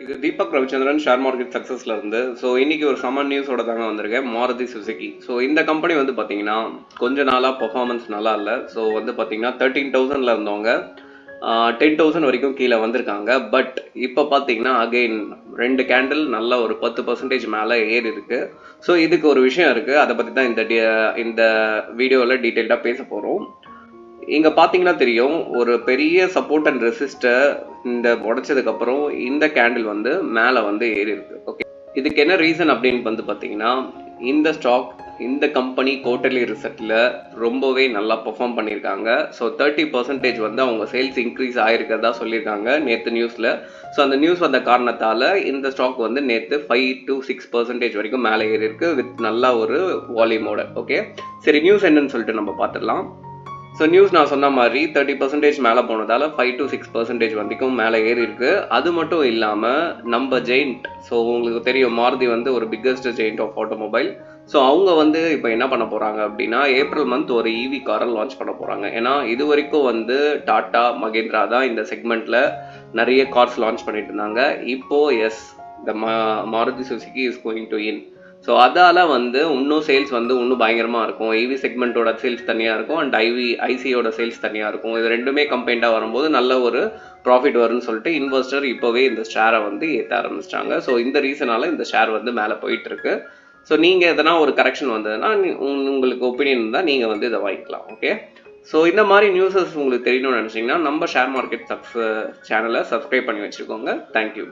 இது Deepak Ravichandran share market சக்ஸஸ்ல இருந்து. So இன்னைக்கு ஒரு சம்மர் நியூஸோட தாங்க வந்திருக்கேன். மாருதி சுசுகி. ஸோ இந்த கம்பெனி வந்து பார்த்தீங்கன்னா கொஞ்ச நாளாக பர்ஃபார்மன்ஸ் நல்லா இல்லை. ஸோ வந்து பார்த்தீங்கன்னா 13,000ல இருந்தவங்க 10,000 வரைக்கும் கீழே வந்திருக்காங்க. பட் இப்போ பார்த்தீங்கன்னா அகெயின் 2 கேண்டில் நல்ல ஒரு 10% மேலே ஏறி இருக்கு. ஸோ இதுக்கு ஒரு விஷயம் இருக்கு. அதை பற்றி தான் இந்த வீடியோவில் டீட்டெயில்டாக பேச போகிறோம். இங்க பாத்தீங்கன்னா தெரியும், ஒரு பெரிய சப்போர்ட் அண்ட் ரெசிஸ்டர் இந்த உடைச்சதுக்கு அப்புறம் இந்த கேண்டில் வந்து மேல வந்து ஏறி இருக்கு. ஓகே, இதுக்கு என்ன ரீசன் அப்படின்னு வந்து பாத்தீங்கன்னா, இந்த ஸ்டாக் இந்த கம்பெனி குவார்டர்லி ரிசல்ட்ல ரொம்பவே நல்லா பெர்ஃபார்ம் பண்ணியிருக்காங்க. ஸோ 30% வந்து அவங்க சேல்ஸ் இன்க்ரீஸ் ஆயிருக்கிறதா சொல்லியிருக்காங்க நேற்று நியூஸ்ல. ஸோ அந்த நியூஸ் வந்த காரணத்தால இந்த ஸ்டாக் வந்து நேற்று 5 to 6% வரைக்கும் மேலே ஏறி இருக்கு வித் நல்ல ஒரு வால்யூமோட. ஓகே, சரி நியூஸ் என்னன்னு சொல்லிட்டு நம்ம பார்த்துடலாம். ஸோ நியூஸ் நான் சொன்ன மாதிரி 30% மேலே போனதால் 5 to 6% வரைக்கும் மேலே ஏறி இருக்கு. அது மட்டும் இல்லாமல் நம்ம ஜெயிண்ட், ஸோ உங்களுக்கு தெரியும் மாருதி வந்து ஒரு biggest giant of automobile. So அவங்க வந்து இப்போ என்ன பண்ண போகிறாங்க அப்படின்னா ஏப்ரல் மந்த் ஒரு இவி காரை லான்ச் பண்ண போகிறாங்க. ஏன்னா இது வரைக்கும் வந்து டாடா மகேந்திரா தான் இந்த செக்மெண்ட்டில் நிறைய கார்ஸ் லான்ச் பண்ணிட்டு இருந்தாங்க. இப்போது yes, the Maruti Suzuki is going to in. So அதால் வந்து இன்னும் சேல்ஸ் வந்து இன்னும் பயங்கரமாக இருக்கும். இவி செக்மெண்ட்டோட சேல்ஸ் தனியாக இருக்கும் அண்ட் ஐசியோட சேல்ஸ் தனியாக இருக்கும். இது ரெண்டுமே கம்பைண்டாக வரும்போது நல்ல ஒரு ப்ராஃபிட் வரும்னு சொல்லிட்டு இன்வெஸ்டர் இப்போவே இந்த ஷேரை வந்து ஏற்ற ஆரம்பிச்சிட்டாங்க. ஸோ இந்த ரீசனால் இந்த ஷேர் வந்து மேலே போயிட்டுருக்கு. ஸோ நீங்கள் எதனா ஒரு கரெக்ஷன் வந்ததுன்னா உங்களுக்கு ஒப்பீனியன் இருந்தால் நீங்கள் வந்து இதை வாங்கிக்கலாம். ஓகே, ஸோ இந்த மாதிரி நியூஸஸ் உங்களுக்கு தெரியணும்னு நினச்சிங்கன்னா நம்ம ஷேர் மார்க்கெட் சேனலை சப்ஸ்கிரைப் பண்ணி வச்சுக்கோங்க. தேங்க்யூ.